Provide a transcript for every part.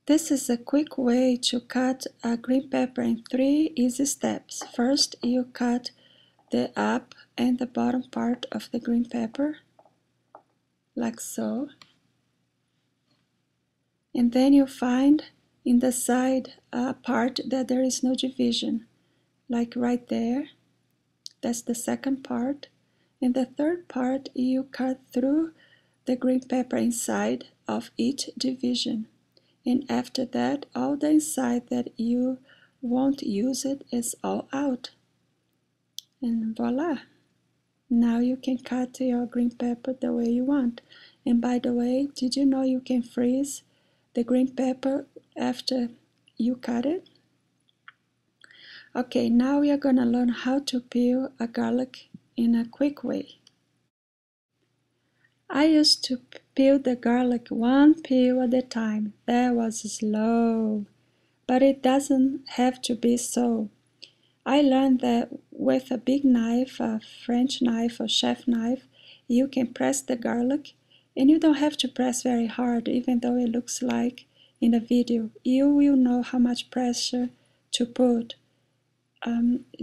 This is a quick way to cut a green pepper in 3 easy steps. First, you cut the up and the bottom part of the green pepper, like so. And then you find in the side part that there is no division, like right there. That's the second part. And the third part, you cut through the green pepper inside of each division. And after that, all the inside that you won't use it is all out. And voila! Now you can cut your green pepper the way you want. And by the way, did you know you can freeze the green pepper after you cut it? Okay, now we are going to learn how to peel a garlic in a quick way. I used to peel the garlic one peel at a time. That was slow, but it doesn't have to be so. I learned that with a big knife, a French knife or chef knife, you can press the garlic, and you don't have to press very hard, even though it looks like in the video. You will know how much pressure to put.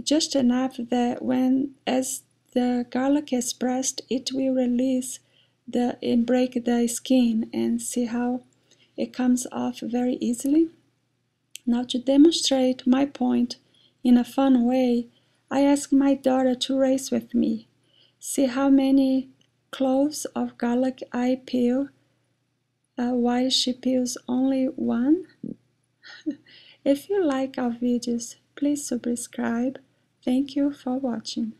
Just enough that as the garlic is pressed, it will release and break the skin, and see how it comes off very easily. Now, to demonstrate my point in a fun way, I asked my daughter to race with me. See how many cloves of garlic I peel while she peels only one. If you like our videos, please subscribe. Thank you for watching.